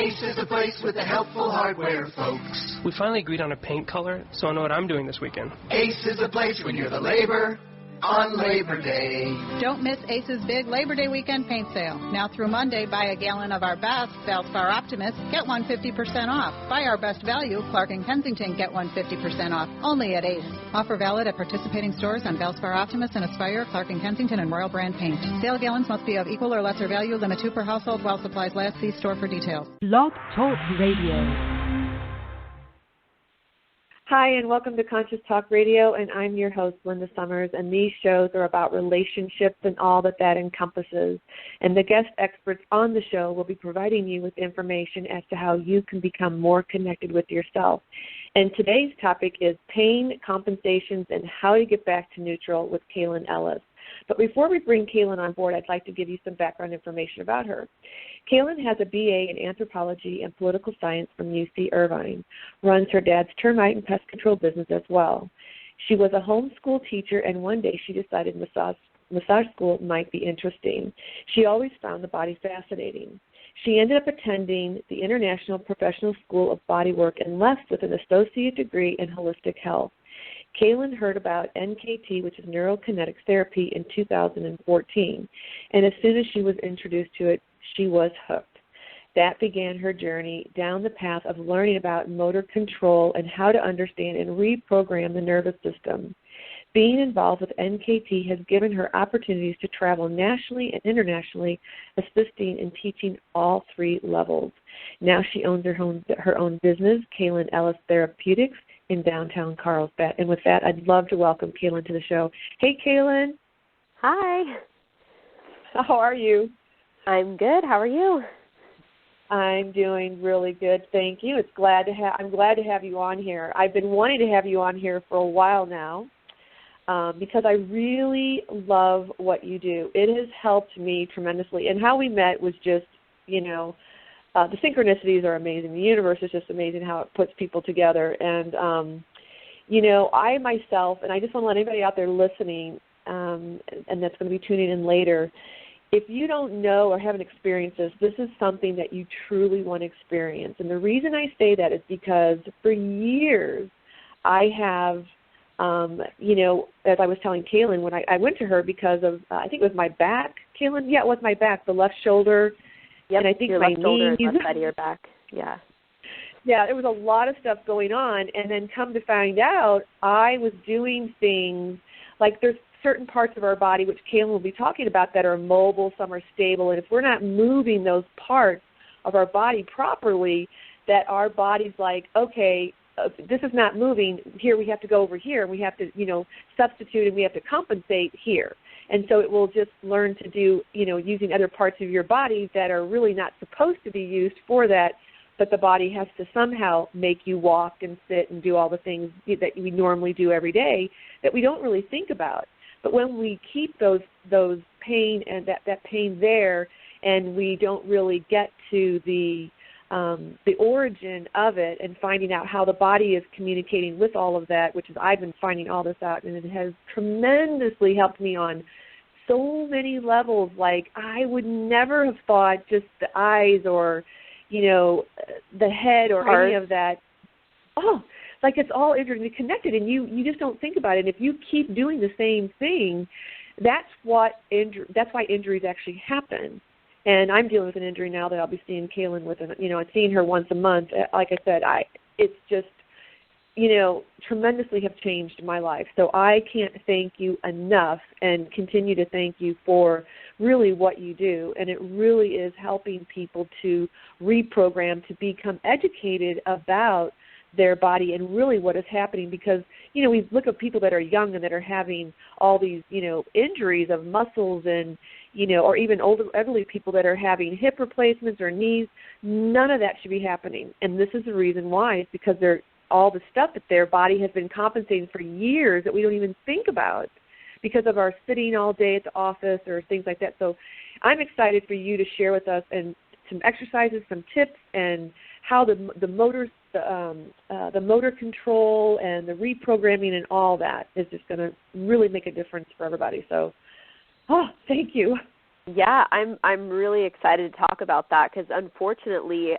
Ace is the place with the helpful hardware, folks. We finally agreed on a paint color, so I know what I'm doing this weekend. Ace is the place when you're the labor on Labor Day. Don't miss Ace's big Labor Day weekend paint sale. Now through Monday, buy a gallon of our best, Valspar Optimus, get one 50% off. Buy our best value, Clark & Kensington, get one 50% off. Only at Ace. Offer valid at participating stores on Valspar Optimus and Aspire, Clark & Kensington, and Royal Brand Paint. Sale gallons must be of equal or lesser value. Limit 2 per household while supplies last. See store for details. Blog Talk Radio. Hi, and welcome to Conscious Talk Radio, and I'm your host, Linda Summers, and these shows are about relationships and all that encompasses. And the guest experts on the show will be providing you with information as to how you can become more connected with yourself. And today's topic is pain, compensations, and how to get back to neutral with Kaylin Ellis. But before we bring Kaylin on board, I'd like to give you some background information about her. Kaylin has a BA in anthropology and political science from UC Irvine, runs her dad's termite and pest control business as well. She was a homeschool teacher, and one day she decided massage school might be interesting. She always found the body fascinating. She ended up attending the International Professional School of Bodywork and left with an associate degree in holistic health. Kaylin heard about NKT, which is neurokinetic therapy, in 2014, and as soon as she was introduced to it, she was hooked. That began her journey down the path of learning about motor control and how to understand and reprogram the nervous system. Being involved with NKT has given her opportunities to travel nationally and internationally, assisting and teaching all three levels. Now she owns her own business, Kaylin Ellis Therapeutics, in downtown Carlsbad. And with that, I'd love to welcome Kaylin to the show. Hey, Kaylin. Hi. How are you? I'm good. How are you? I'm doing really good, thank you. I'm glad to have you on here. I've been wanting to have you on here for a while now because I really love what you do. It has helped me tremendously. And how we met was just, the synchronicities are amazing. The universe is just amazing how it puts people together. And, I myself, and I just want to let anybody out there listening, and that's going to be tuning in later, if you don't know or haven't experienced this is something that you truly want to experience. And the reason I say that is because for years I have, as I was telling Kaylin, when I went to her because of, I think it was my back, Kaylin? Yeah, it was my back, the left shoulder. Yep, and I think your my left shoulder knees. and left side of your back. Yeah. Yeah, there was a lot of stuff going on, and then come to find out, I was doing things like there's certain parts of our body, which Kaylin will be talking about, that are mobile, some are stable, and if we're not moving those parts of our body properly, that our body's like, okay, this is not moving, here we have to go over here, and we have to, substitute, and we have to compensate here. And so it will just learn to do, using other parts of your body that are really not supposed to be used for that, but the body has to somehow make you walk and sit and do all the things that we normally do every day that we don't really think about. But when we keep those pain and that pain there, and we don't really get to the origin of it and finding out how the body is communicating with all of that, which is I've been finding all this out, and it has tremendously helped me on so many levels. Like I would never have thought just the eyes or, the head or any of that. Oh, like it's all interconnected, and you just don't think about it. And if you keep doing the same thing, that's why injuries actually happen. And I'm dealing with an injury now that I'll be seeing Kaylin with, I'm seeing her once a month. Like I said, it's just, tremendously have changed my life. So I can't thank you enough and continue to thank you for really what you do. And it really is helping people to reprogram, to become educated about their body and really what is happening, because, we look at people that are young and that are having all these, injuries of muscles and, or even older elderly people that are having hip replacements or knees. None of that should be happening. And this is the reason why. It's because all the stuff that their body has been compensating for years that we don't even think about because of our sitting all day at the office or things like that. So I'm excited for you to share with us and some exercises, some tips, and how the motor control and the reprogramming and all that is just going to really make a difference for everybody. So, thank you. Yeah, I'm really excited to talk about that because unfortunately,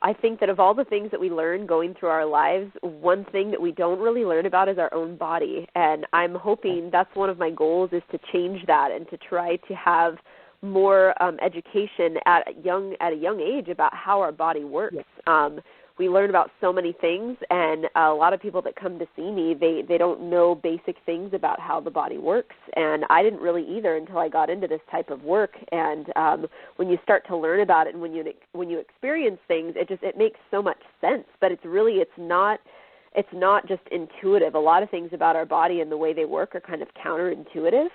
I think that of all the things that we learn going through our lives, one thing that we don't really learn about is our own body. And I'm hoping that's one of my goals is to change that and to try to have more education at a young age about how our body works. We learn about so many things, and a lot of people that come to see me, they don't know basic things about how the body works, and I didn't really either until I got into this type of work. And when you start to learn about it and when you experience things, it makes so much sense. But it's not just intuitive. A lot of things about our body and the way they work are kind of counterintuitive.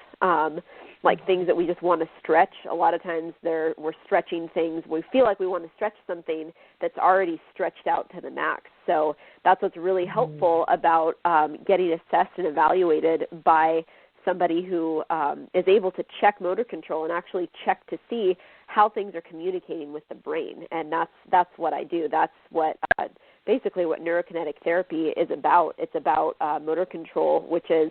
Like things that we just want to stretch. A lot of times we're stretching things. We feel like we want to stretch something that's already stretched out to the max. So that's what's really helpful about getting assessed and evaluated by somebody who is able to check motor control and actually check to see how things are communicating with the brain. And that's what I do. That's what basically what neurokinetic therapy is about. It's about motor control, which is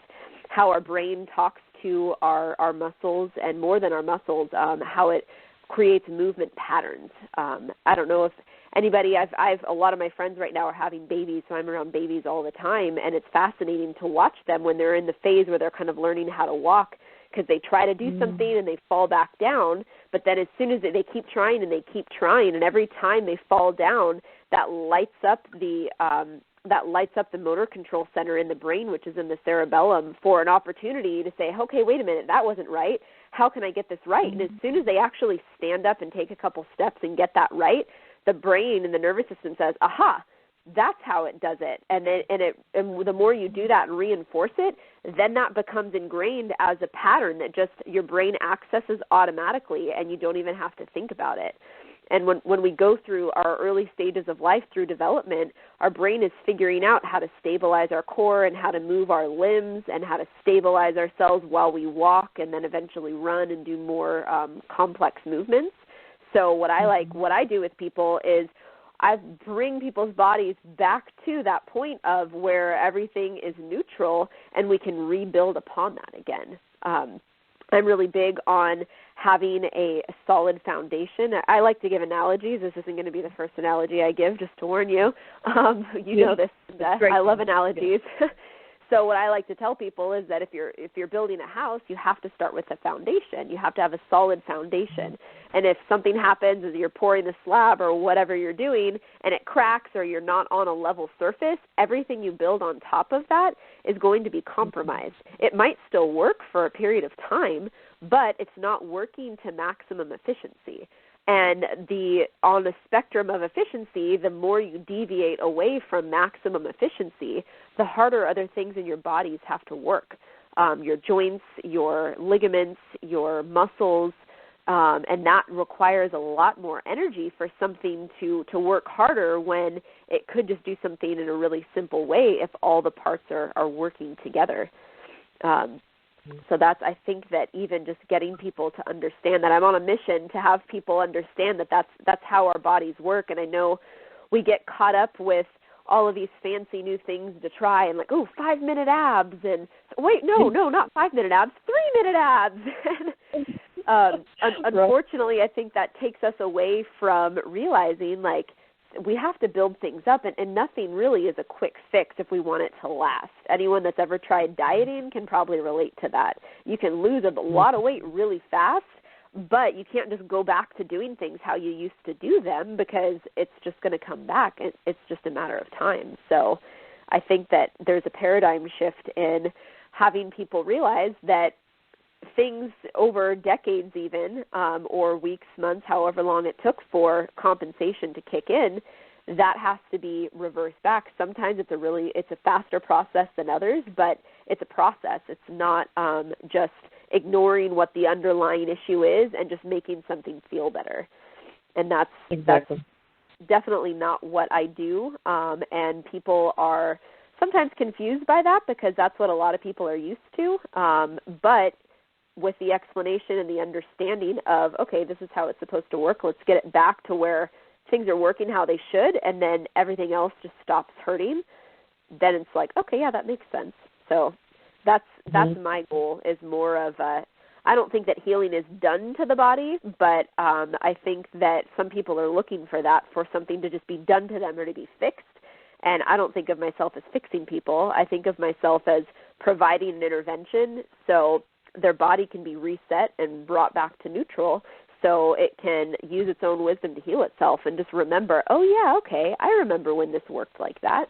how our brain talks to our muscles, and more than our muscles, how it creates movement patterns. I don't know if anybody, I've a lot of my friends right now are having babies, so I'm around babies all the time, and it's fascinating to watch them when they're in the phase where they're kind of learning how to walk, because they try to do something and they fall back down, but then as soon as they keep trying and they keep trying, and every time they fall down, that lights up the motor control center in the brain, which is in the cerebellum, for an opportunity to say, okay, wait a minute, that wasn't right. How can I get this right? And as soon as they actually stand up and take a couple steps and get that right, the brain and the nervous system says, aha, that's how it does it. And the more you do that and reinforce it, then that becomes ingrained as a pattern that just your brain accesses automatically, and you don't even have to think about it. And when we go through our early stages of life through development, our brain is figuring out how to stabilize our core and how to move our limbs and how to stabilize ourselves while we walk and then eventually run and do more complex movements. So what I do with people is I bring people's bodies back to that point of where everything is neutral and we can rebuild upon that again. I'm really big on having a solid foundation. I like to give analogies. This isn't going to be the first analogy I give, just to warn you. You know this, Beth. I love analogies. So what I like to tell people is that if you're building a house, you have to start with a foundation. You have to have a solid foundation. And if something happens as you're pouring the slab or whatever you're doing and it cracks or you're not on a level surface, everything you build on top of that is going to be compromised. It might still work for a period of time, but it's not working to maximum efficiency. And on the spectrum of efficiency, the more you deviate away from maximum efficiency, the harder other things in your bodies have to work. Your joints, your ligaments, your muscles, and that requires a lot more energy for something to work harder when it could just do something in a really simple way if all the parts are working together. So I think that even just getting people to understand that I'm on a mission to have people understand that that's how our bodies work. And I know we get caught up with all of these fancy new things to try and 5-minute abs. And wait, no, not 5-minute abs, 3-minute abs. Unfortunately, I think that takes us away from realizing we have to build things up, and nothing really is a quick fix if we want it to last. Anyone that's ever tried dieting can probably relate to that. You can lose a lot of weight really fast, but you can't just go back to doing things how you used to do them because it's just going to come back. It's just a matter of time. So I think that there's a paradigm shift in having people realize that things over decades even, or weeks, months, however long it took for compensation to kick in, that has to be reversed back. Sometimes it's a faster process than others, but it's a process. It's not just ignoring what the underlying issue is and just making something feel better. And that's definitely not what I do, and people are sometimes confused by that because that's what a lot of people are used to, but with the explanation and the understanding of, okay, this is how it's supposed to work, let's get it back to where things are working how they should, and then everything else just stops hurting, then it's okay, yeah, that makes sense. So that's my goal, is more of I I don't think that healing is done to the body, but I think that some people are looking for that, for something to just be done to them or to be fixed. And I don't think of myself as fixing people. I think of myself as providing an intervention so their body can be reset and brought back to neutral, so it can use its own wisdom to heal itself and just remember, oh, yeah, okay, I remember when this worked like that.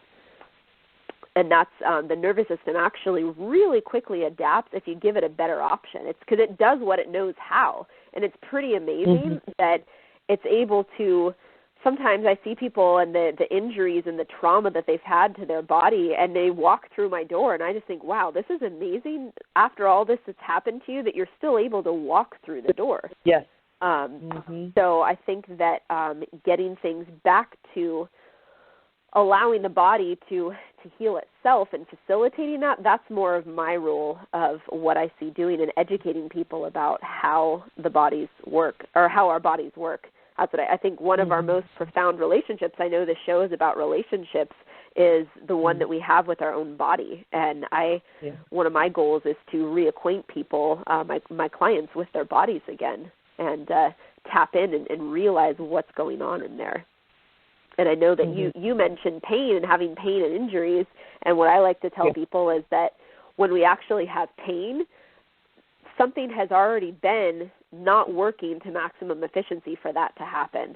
And that's the nervous system actually really quickly adapts if you give it a better option. It's because it does what it knows how. And it's pretty amazing that it's able to, sometimes I see people and the injuries and the trauma that they've had to their body, and they walk through my door, and I just think, wow, this is amazing. After all this has happened to you, that you're still able to walk through the door. Yes. So I think that getting things back to allowing the body to heal itself and facilitating that, that's more of my role of what I see doing and educating people about how the bodies work, or how our bodies work. That's what I think one of our most profound relationships, I know the show is about relationships, is the one that we have with our own body. And one of my goals is to reacquaint people, my clients, with their bodies again, and tap in and realize what's going on in there. And I know that you mentioned pain and having pain and injuries, and what I like to tell people is that when we actually have pain, something has already been not working to maximum efficiency for that to happen.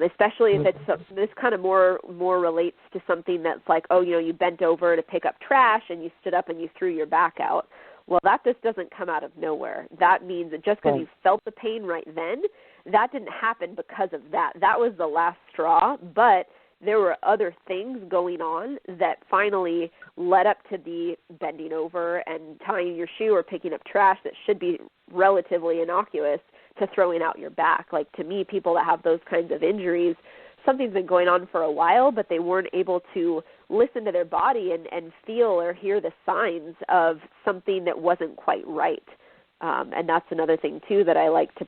Especially if it's this kind of more relates to something that's like, oh, you bent over to pick up trash and you stood up and you threw your back out. Well, that just doesn't come out of nowhere. That means that just because you felt the pain right then, that didn't happen because of that. That was the last straw, but there were other things going on that finally led up to the bending over and tying your shoe or picking up trash that should be relatively innocuous to throwing out your back. Like, to me, people that have those kinds of injuries, something's been going on for a while, but they weren't able to listen to their body and feel or hear the signs of something that wasn't quite right. And that's another thing, too, that I like to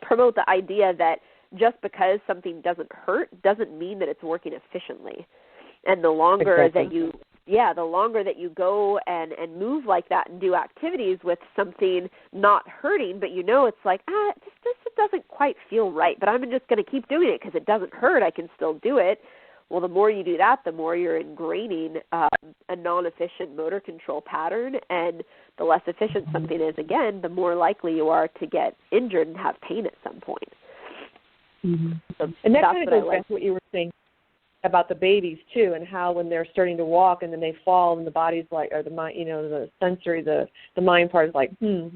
promote, the idea that just because something doesn't hurt doesn't mean that it's working efficiently. And the longer that you go and move like that and do activities with something not hurting, but it's like, this doesn't quite feel right, but I'm just going to keep doing it because it doesn't hurt. I can still do it. Well, the more you do that, the more you're ingraining a non-efficient motor control pattern, and the less efficient something is, again, the more likely you are to get injured and have pain at some point. So and that kind of goes back to what you were saying about the babies too, and how when they're starting to walk and then they fall and the body's like, or the mind, the sensory, the mind part is like, and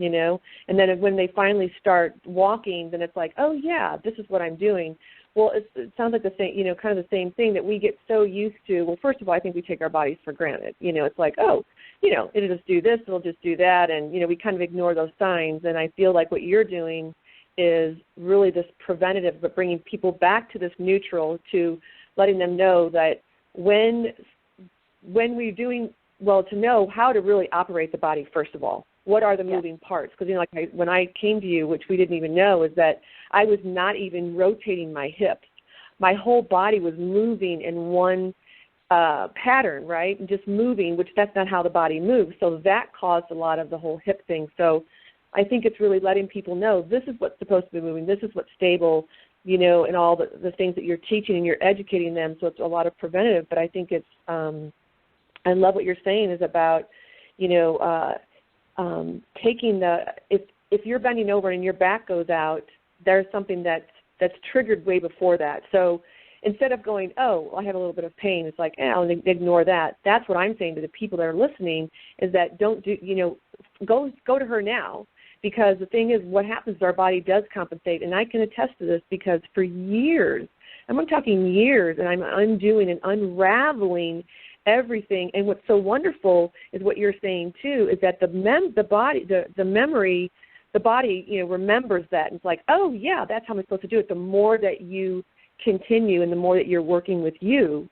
then when they finally start walking, then it's like, oh yeah, this is what I'm doing. Well, it sounds like the same, kind of the same thing that we get so used to. Well, first of all, I think we take our bodies for granted. It's like, oh, it'll just do this, it'll just do that, and we kind of ignore those signs. And I feel like what you're doing is really this preventative, but bringing people back to this neutral, to letting them know that when we're doing, to know how to really operate the body, first of all. What are the moving parts? Because, when I came to you, which we didn't even know, is that I was not even rotating my hips. My whole body was moving in one pattern, right? And just moving, which that's not how the body moves. So that caused a lot of the whole hip thing. So I think it's really letting people know this is what's supposed to be moving, this is what's stable, and all the things that you're teaching and you're educating them. So it's a lot of preventative. But I think it's, I love what you're saying is about, taking if you're bending over and your back goes out, there's something that's triggered way before that. So instead of going, oh, I have a little bit of pain, it's like, I'll ignore that. That's what I'm saying to the people that are listening, is that don't do, go to her now, because the thing is, what happens is our body does compensate, and I can attest to this because for years, I'm talking years, and I'm undoing and unraveling everything. And what's so wonderful is what you're saying too, is that the memory, the body, remembers that. And it's like, oh yeah, that's how I'm supposed to do it. The more that you continue and the more that you're working with you,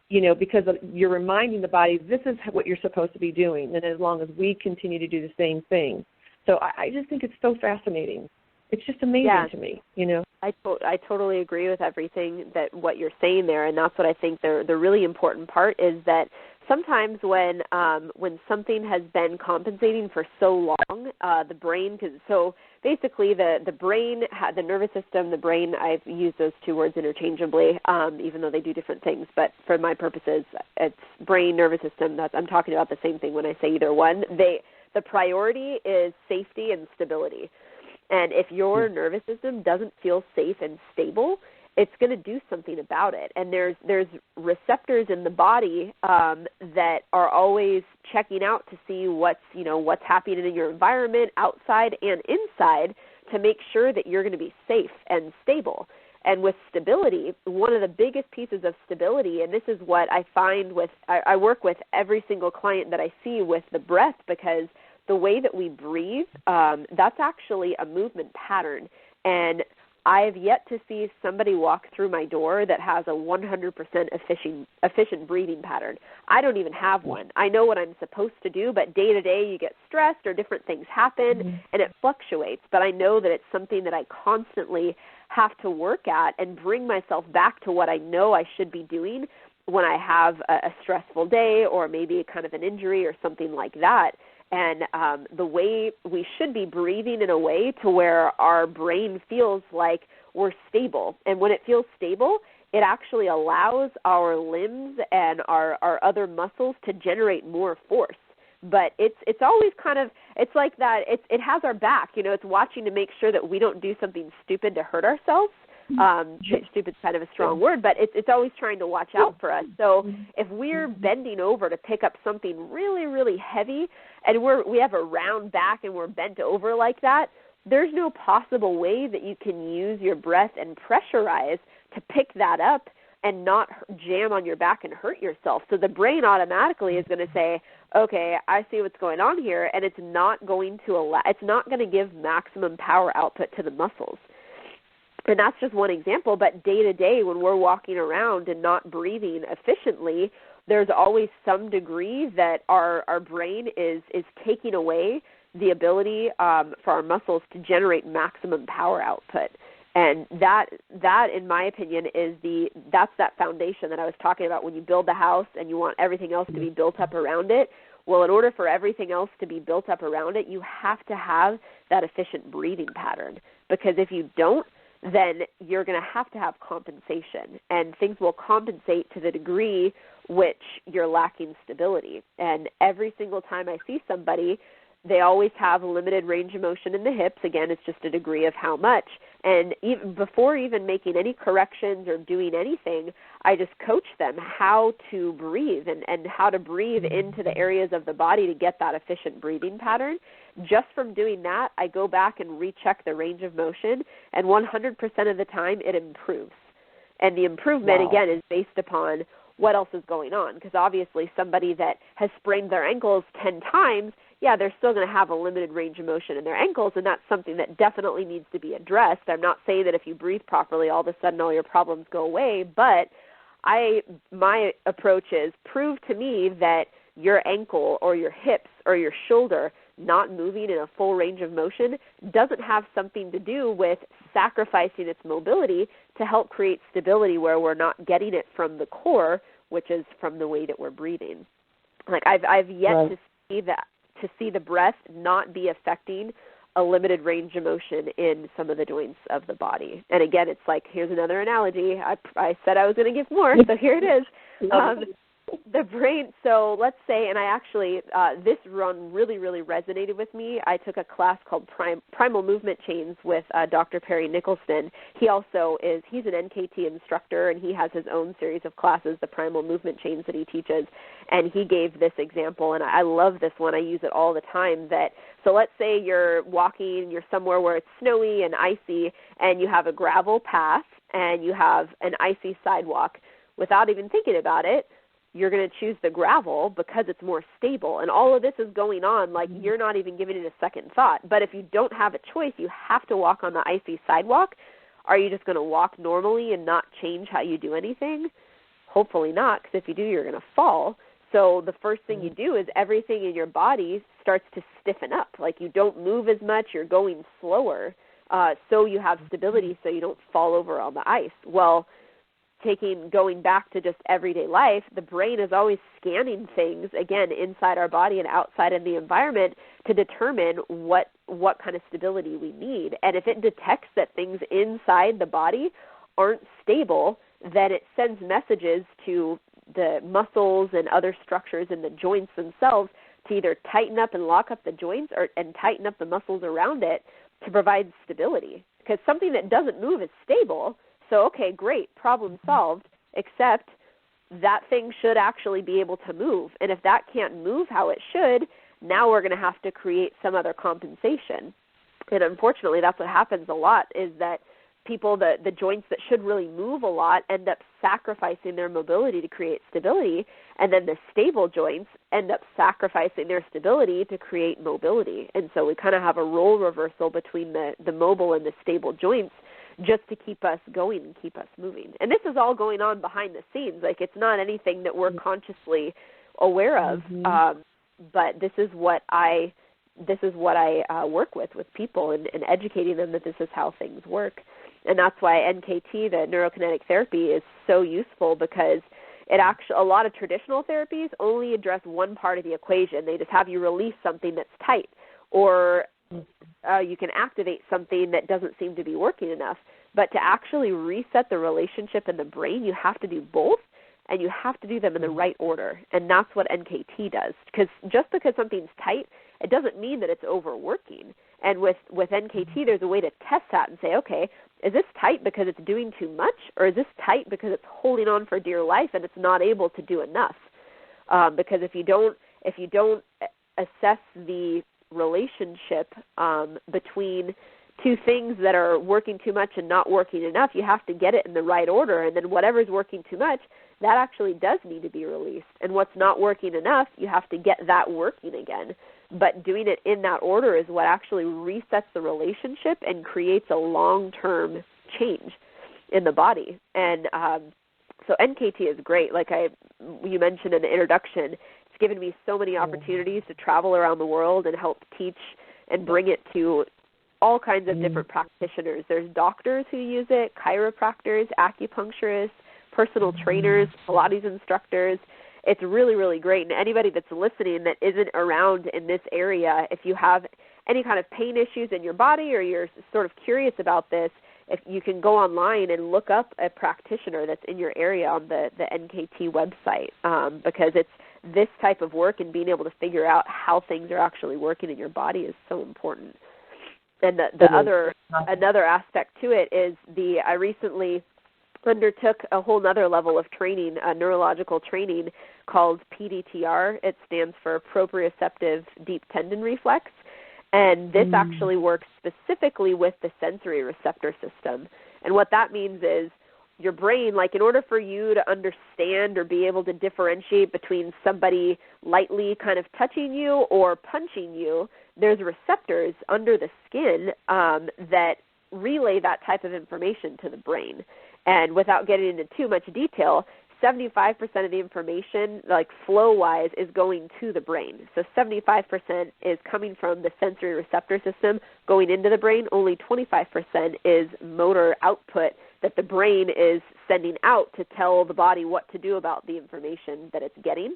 because you're reminding the body, this is what you're supposed to be doing. And as long as we continue to do the same thing. So I just think it's so fascinating. It's just amazing to me, I totally agree with everything that what you're saying there, and that's what I think the really important part is, that sometimes when something has been compensating for so long, the brain, so basically the brain, the nervous system, the brain, I've used those two words interchangeably, even though they do different things, but for my purposes, it's brain, nervous system, I'm talking about the same thing when I say either one. The priority is safety and stability. And if your nervous system doesn't feel safe and stable, it's going to do something about it. And there's receptors in the body that are always checking out to see what's happening in your environment, outside and inside, to make sure that you're going to be safe and stable. And with stability, one of the biggest pieces of stability, and this is what I find I work with every single client that I see with the breath, because the way that we breathe, that's actually a movement pattern. And I have yet to see somebody walk through my door that has a 100% efficient breathing pattern. I don't even have one. I know what I'm supposed to do, but day to day you get stressed or different things happen, and it fluctuates. But I know that it's something that I constantly have to work at and bring myself back to what I know I should be doing when I have a stressful day or maybe kind of an injury or something like that. And the way we should be breathing in a way to where our brain feels like we're stable. And when it feels stable, it actually allows our limbs and our other muscles to generate more force. But it's always kind of, it's like that, it has our back. It's watching to make sure that we don't do something stupid to hurt ourselves. Stupid's kind of a strong word, but it's always trying to watch out for us. So if we're bending over to pick up something really, really heavy, and we have a round back and we're bent over like that, there's no possible way that you can use your breath and pressurize to pick that up and not jam on your back and hurt yourself. So the brain automatically is going to say, okay, I see what's going on here, and it's not going to give maximum power output to the muscles. And that's just one example, but day to day when we're walking around and not breathing efficiently, there's always some degree that our brain is taking away the ability for our muscles to generate maximum power output. And that in my opinion, that's that foundation that I was talking about when you build the house and you want everything else to be built up around it. Well, in order for everything else to be built up around it, you have to have that efficient breathing pattern. Because if you don't, then you're going to have compensation, and things will compensate to the degree which you're lacking stability. And every single time I see somebody, they always have limited range of motion in the hips. Again, it's just a degree of how much. And even before even making any corrections or doing anything, I just coach them how to breathe and how to breathe into the areas of the body to get that efficient breathing pattern. Just from doing that, I go back and recheck the range of motion, and 100% of the time it improves. And the improvement, again, is based upon what else is going on, because obviously somebody that has sprained their ankles 10 times, they're still going to have a limited range of motion in their ankles, and that's something that definitely needs to be addressed. I'm not saying that if you breathe properly, all of a sudden all your problems go away, but my approach is prove to me that your ankle or your hips or your shoulder not moving in a full range of motion doesn't have something to do with sacrificing its mobility to help create stability where we're not getting it from the core, which is from the way that we're breathing. Like I've yet to see the breath not be affecting a limited range of motion in some of the joints of the body. And again, it's like, here's another analogy. I said I was going to give more, so here it is. The brain, so let's say, and I actually, this run really, really resonated with me. I took a class called Primal Movement Chains with Dr. Perry Nicholson. He's an NKT instructor, and he has his own series of classes, the Primal Movement Chains that he teaches, and he gave this example, and I love this one. I use it all the time. So let's say you're walking, you're somewhere where it's snowy and icy, and you have a gravel path, and you have an icy sidewalk. Without even thinking about it, you're going to choose the gravel because it's more stable. And all of this is going on like you're not even giving it a second thought. But if you don't have a choice, you have to walk on the icy sidewalk. Are you just going to walk normally and not change how you do anything? Hopefully not, because if you do, you're going to fall. So the first thing you do is everything in your body starts to stiffen up. Like you don't move as much, you're going slower, so you have stability so you don't fall over on the ice. Well, going back to just everyday life, the brain is always scanning things, again, inside our body and outside in the environment to determine what kind of stability we need. And if it detects that things inside the body aren't stable, then it sends messages to the muscles and other structures in the joints themselves to either tighten up and lock up the joints and tighten up the muscles around it to provide stability. Because something that doesn't move is stable. So, okay, great, problem solved, except that thing should actually be able to move. And if that can't move how it should, now we're going to have to create some other compensation. And unfortunately, that's what happens a lot, is that people, the joints that should really move a lot, end up sacrificing their mobility to create stability, and then the stable joints end up sacrificing their stability to create mobility. And so we kind of have a role reversal between the mobile and the stable joints, just to keep us going and keep us moving. And this is all going on behind the scenes. Like, it's not anything that we're consciously aware of, but this is what I work with people and educating them that this is how things work. And that's why NKT, the neurokinetic therapy, is so useful, because a lot of traditional therapies only address one part of the equation. They just have you release something that's tight, or you can activate something that doesn't seem to be working enough. But to actually reset the relationship in the brain, you have to do both, and you have to do them in the right order. And that's what NKT does. Because just because something's tight, it doesn't mean that it's overworking. And with NKT, there's a way to test that and say, okay, is this tight because it's doing too much, or is this tight because it's holding on for dear life and it's not able to do enough? Because if you don't assess the relationship between two things that are working too much and not working enough, you have to get it in the right order. And then whatever's working too much, that actually does need to be released. And what's not working enough, you have to get that working again. But doing it in that order is what actually resets the relationship and creates a long-term change in the body. And so NKT is great. Like you mentioned in the introduction, it's given me so many opportunities to travel around the world and help teach and bring it to all kinds of different practitioners. There's doctors who use it, chiropractors, acupuncturists, personal trainers, Pilates instructors. It's really, really great. And anybody that's listening that isn't around in this area, if you have any kind of pain issues in your body, or you're sort of curious about this, if you can go online and look up a practitioner that's in your area on the NKT website, because it's this type of work, and being able to figure out how things are actually working in your body is so important. And another aspect to it is I recently undertook a whole other level of training, neurological training called PDTR. It stands for proprioceptive deep tendon reflex. And this actually works specifically with the sensory receptor system. And what that means is your brain, like in order for you to understand or be able to differentiate between somebody lightly kind of touching you or punching you, there's receptors under the skin that relay that type of information to the brain. And without getting into too much detail, 75% of the information, like flow-wise, is going to the brain. So 75% is coming from the sensory receptor system going into the brain. Only 25% is motor output that the brain is sending out to tell the body what to do about the information that it's getting.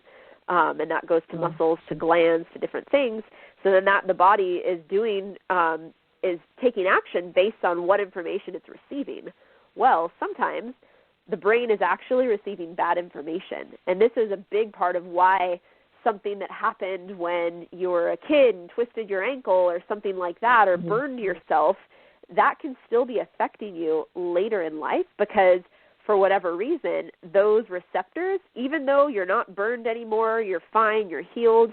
And that goes to muscles, to glands, to different things. So then the body is doing, is taking action based on what information it's receiving. Well, sometimes the brain is actually receiving bad information. And this is a big part of why something that happened when you were a kid and twisted your ankle or something like that, or burned yourself, that can still be affecting you later in life, because for whatever reason, those receptors, even though you're not burned anymore, you're fine, you're healed,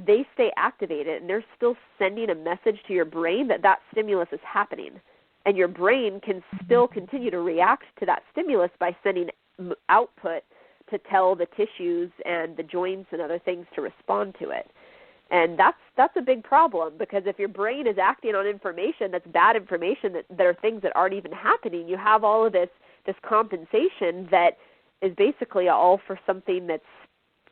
they stay activated, and they're still sending a message to your brain that that stimulus is happening. And your brain can still continue to react to that stimulus by sending output to tell the tissues and the joints and other things to respond to it. And that's a big problem, because if your brain is acting on information that's bad information, that are things that aren't even happening, you have all of this compensation that is basically all for something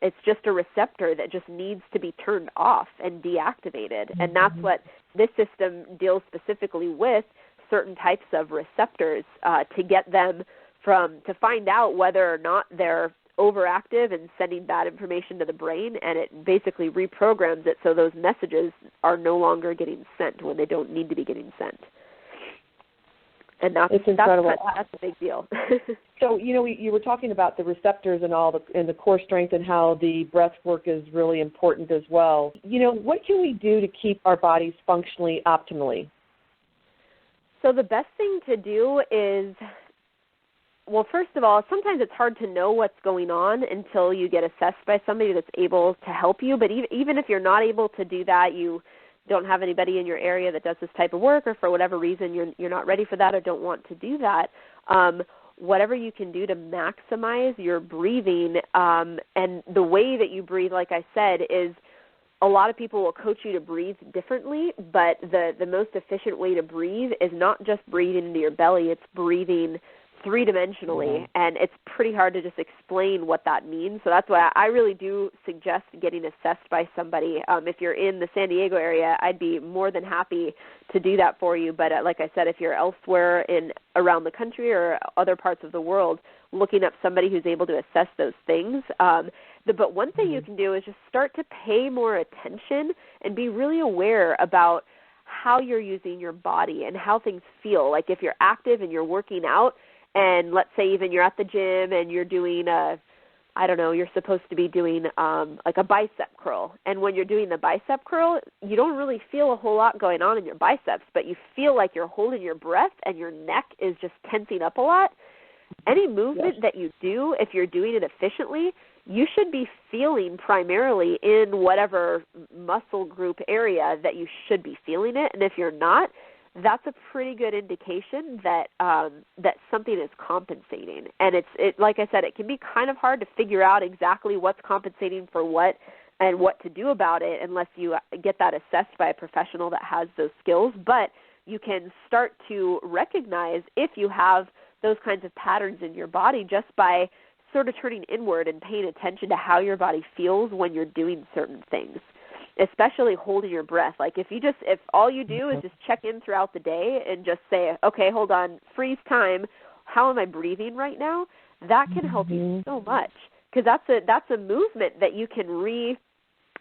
it's just a receptor that just needs to be turned off and deactivated. And that's what this system deals specifically with, certain types of receptors, to get them to find out whether or not they're overactive and sending bad information to the brain, and it basically reprograms it so those messages are no longer getting sent when they don't need to be getting sent. And that's incredible. That's a big deal. So, you were talking about the receptors and and the core strength and how the breath work is really important as well. What can we do to keep our bodies functionally optimally? So the best thing to do is, well, first of all, sometimes it's hard to know what's going on until you get assessed by somebody that's able to help you. But even if you're not able to do that, you don't have anybody in your area that does this type of work, or for whatever reason you're not ready for that or don't want to do that, whatever you can do to maximize your breathing. And the way that you breathe, like I said, is a lot of people will coach you to breathe differently, but the most efficient way to breathe is not just breathing into your belly, it's breathing three-dimensionally, and it's pretty hard to just explain what that means. So that's why I really do suggest getting assessed by somebody. If you're in the San Diego area, I'd be more than happy to do that for you. But like I said, if you're elsewhere around the country or other parts of the world, looking up somebody who's able to assess those things. But one thing you can do is just start to pay more attention and be really aware about how you're using your body and how things feel. Like if you're active and you're working out, and let's say even you're at the gym and you're doing you're supposed to be doing like a bicep curl. And when you're doing the bicep curl, you don't really feel a whole lot going on in your biceps, but you feel like you're holding your breath and your neck is just tensing up a lot. Any movement that you do, if you're doing it efficiently, you should be feeling primarily in whatever muscle group area that you should be feeling it. And if you're not, that's a pretty good indication that that something is compensating. And it like I said, it can be kind of hard to figure out exactly what's compensating for what and what to do about it unless you get that assessed by a professional that has those skills. But you can start to recognize if you have those kinds of patterns in your body just by sort of turning inward and paying attention to how your body feels when you're doing certain things, especially holding your breath. Like if all you do is just check in throughout the day and just say, okay, hold on, freeze time, how am I breathing right now? That can help you so much, because that's a movement that you can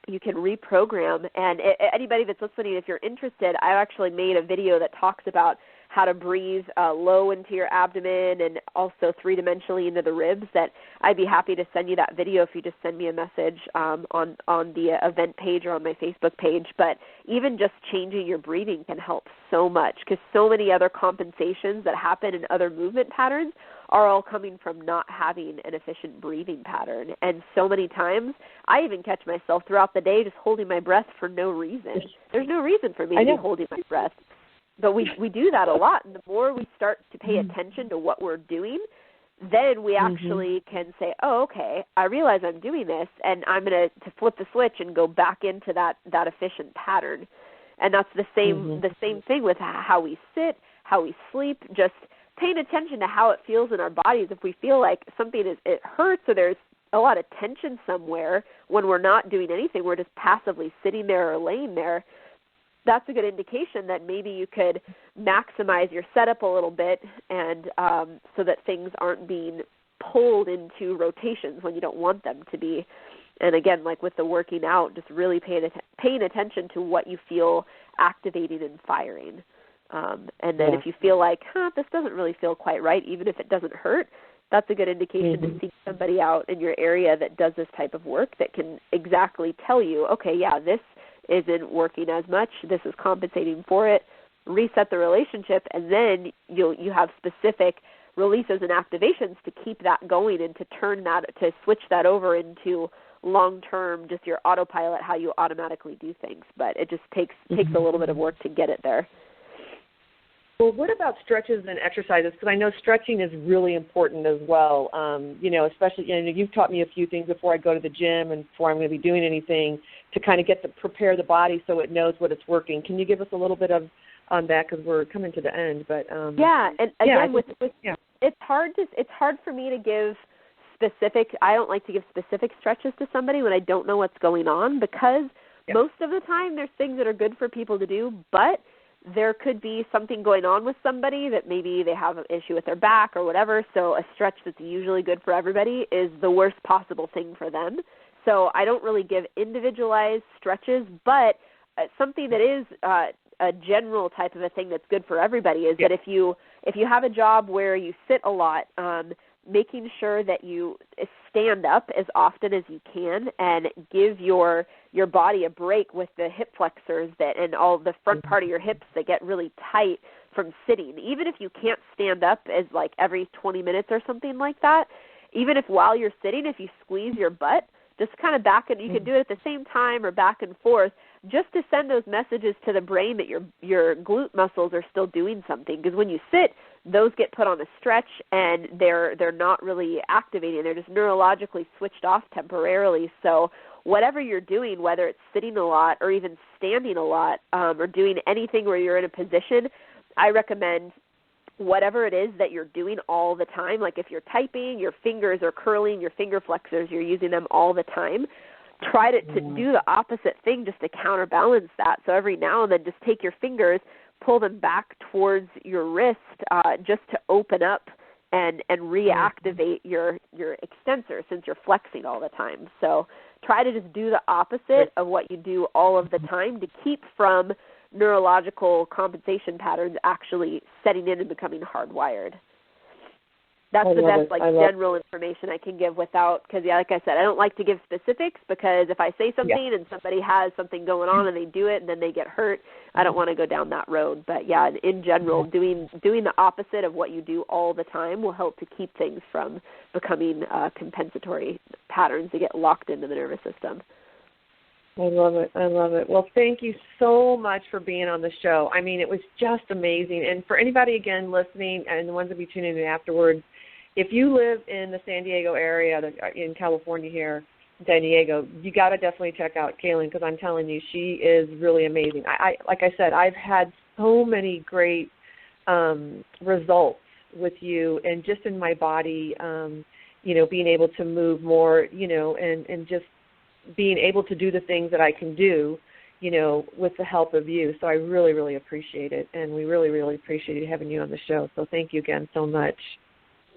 reprogram. And anybody that's listening, if you're interested, I actually made a video that talks about how to breathe low into your abdomen and also three-dimensionally into the ribs, that I'd be happy to send you that video if you just send me a message on the event page or on my Facebook page. But even just changing your breathing can help so much, because so many other compensations that happen in other movement patterns are all coming from not having an efficient breathing pattern. And so many times I even catch myself throughout the day just holding my breath for no reason. There's no reason for me to be holding my breath. But we do that a lot, and the more we start to pay attention to what we're doing, then we actually can say, oh, okay, I realize I'm doing this, and I'm going to flip the switch and go back into that efficient pattern. And that's the same thing with how we sit, how we sleep, just paying attention to how it feels in our bodies. If we feel like it hurts or there's a lot of tension somewhere when we're not doing anything, we're just passively sitting there or laying there, that's a good indication that maybe you could maximize your setup a little bit, and so that things aren't being pulled into rotations when you don't want them to be. And again, like with the working out, just really paying attention to what you feel activating and firing. And then if you feel like, this doesn't really feel quite right, even if it doesn't hurt, that's a good indication to seek somebody out in your area that does this type of work that can exactly tell you, okay, yeah, this isn't working as much, this is compensating for it, reset the relationship, and then you have specific releases and activations to keep that going and to switch that over into long-term, just your autopilot, how you automatically do things. But it just takes a little bit of work to get it there. Well, what about stretches and exercises? Because I know stretching is really important as well. Especially, you've taught me a few things before I go to the gym and before I'm going to be doing anything to kind of prepare the body so it knows what it's working. Can you give us a little bit on that, because we're coming to the end? But and again, it's hard for me to give specific. I don't like to give specific stretches to somebody when I don't know what's going on, because most of the time there's things that are good for people to do, but there could be something going on with somebody that maybe they have an issue with their back or whatever, so a stretch that's usually good for everybody is the worst possible thing for them. So I don't really give individualized stretches, but something that is a general type of a thing that's good for everybody is that if you have a job where you sit a lot, making sure that you stand up as often as you can and give your body a break with the hip flexors and all the front part of your hips that get really tight from sitting. Even if you can't stand up as like every 20 minutes or something like that, even if while you're sitting, if you squeeze your butt, just kind of back and you can do it at the same time or back and forth, just to send those messages to the brain that your glute muscles are still doing something. Because when you sit, those get put on a stretch and they're not really activating. They're just neurologically switched off temporarily. So whatever you're doing, whether it's sitting a lot or even standing a lot or doing anything where you're in a position, I recommend whatever it is that you're doing all the time. Like if you're typing, your fingers are curling, your finger flexors, you're using them all the time. Try to do the opposite thing just to counterbalance that. So every now and then just take your fingers, pull them back towards your wrist just to open up and reactivate your extensor since you're flexing all the time. So try to just do the opposite of what you do all of the time to keep from neurological compensation patterns actually setting in and becoming hardwired. That's the best general information I can give without, because like I said, I don't like to give specifics because if I say something and somebody has something going on and they do it and then they get hurt, I don't want to go down that road. But in general, doing the opposite of what you do all the time will help to keep things from becoming compensatory patterns that get locked into the nervous system. I love it. I love it. Well, thank you so much for being on the show. I mean, it was just amazing. And for anybody, again, listening and the ones that will be tuning in afterwards, if you live in the San Diego area, in California here, San Diego, you got to definitely check out Kaylin because I'm telling you, she is really amazing. I like I said, I've had so many great results with you and just in my body, being able to move more, and just being able to do the things that I can do, with the help of you. So I really, really appreciate it. And we really, really appreciate having you on the show. So thank you again so much.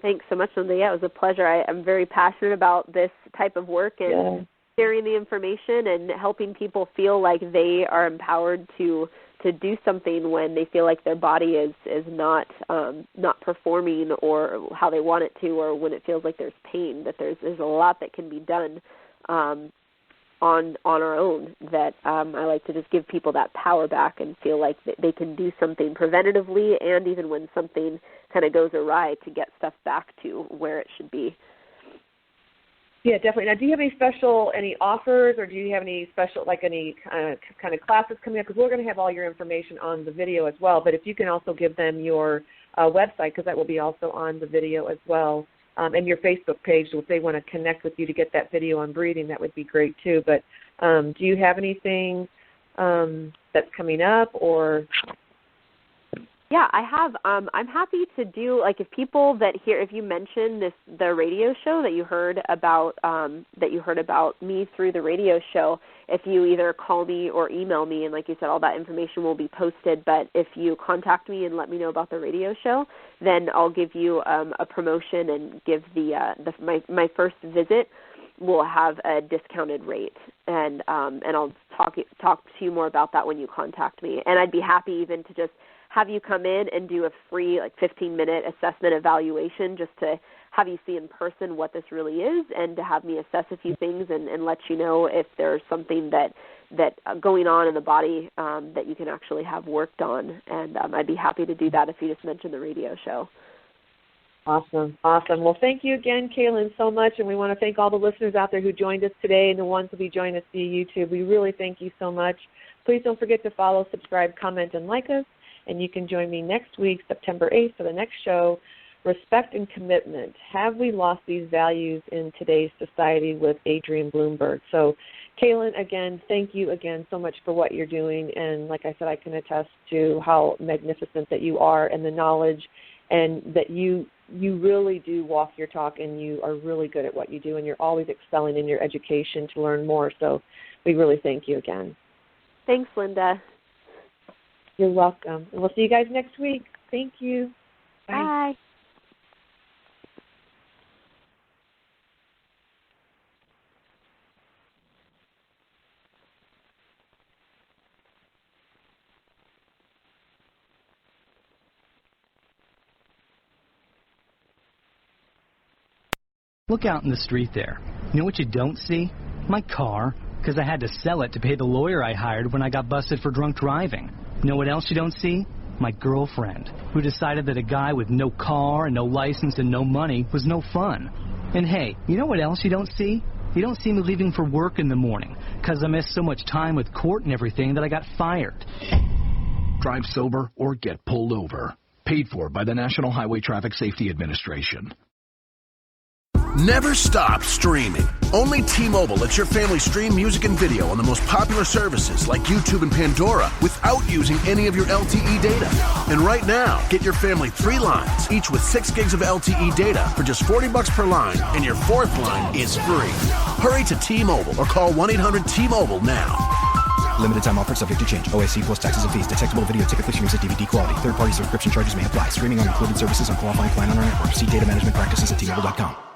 Thanks so much, Linda. Yeah, it was a pleasure. I'm very passionate about this type of work and sharing the information and helping people feel like they are empowered to do something when they feel like their body is not performing or how they want it to, or when it feels like there's pain. That there's a lot that can be done on our own. That I like to just give people that power back and feel like they can do something preventatively, and even when something kind of goes awry, to get stuff back to where it should be. Yeah, definitely. Now, do you have any offers, or do you have any special, like any kind of classes coming up? Because we're going to have all your information on the video as well. But if you can also give them your website, because that will be also on the video as well, and your Facebook page, so if they want to connect with you to get that video on breathing, that would be great too. But do you have anything that's coming up, or? Yeah, I have. I'm happy to do, like, if people that hear, if you mention the radio show that you heard about me through the radio show, if you either call me or email me, and like you said, all that information will be posted. But if you contact me and let me know about the radio show, then I'll give you a promotion and give my first visit will have a discounted rate, and I'll talk to you more about that when you contact me. And I'd be happy even to just have you come in and do a free 15-minute assessment evaluation just to have you see in person what this really is, and to have me assess a few things and let you know if there's something that going on in the body that you can actually have worked on. And I'd be happy to do that if you just mention the radio show. Awesome. Well, thank you again, Kaylin, so much. And we want to thank all the listeners out there who joined us today and the ones who will be joining us via YouTube. We really thank you so much. Please don't forget to follow, subscribe, comment, and like us. And you can join me next week, September 8th, for the next show, Respect and Commitment. Have we lost these values in today's society, with Adrienne Bloomberg? So, Kaylin, again, thank you again so much for what you're doing. And like I said, I can attest to how magnificent that you are, and the knowledge, and that you really do walk your talk, and you are really good at what you do, and you're always excelling in your education to learn more. So we really thank you again. Thanks, Linda. You're welcome. And we'll see you guys next week. Thank you. Bye. Look out in the street there. You know what you don't see? My car, because I had to sell it to pay the lawyer I hired when I got busted for drunk driving. You know what else you don't see? My girlfriend, who decided that a guy with no car and no license and no money was no fun. And hey, you know what else you don't see? You don't see me leaving for work in the morning, because I missed so much time with court and everything that I got fired. Drive sober or get pulled over. Paid for by the National Highway Traffic Safety Administration. Never stop streaming. Only T-Mobile lets your family stream music and video on the most popular services like YouTube and Pandora without using any of your LTE data. And right now, get your family 3 lines, each with 6 gigs of LTE data for just $40 per line, and your 4th line is free. Hurry to T-Mobile or call 1-800-T-Mobile now. Limited time offer subject to change. OAC plus taxes and fees. Detectable video typically streams at DVD quality. Third-party subscription charges may apply. Streaming on included services on qualifying plan on our network. See data management practices at T-Mobile.com.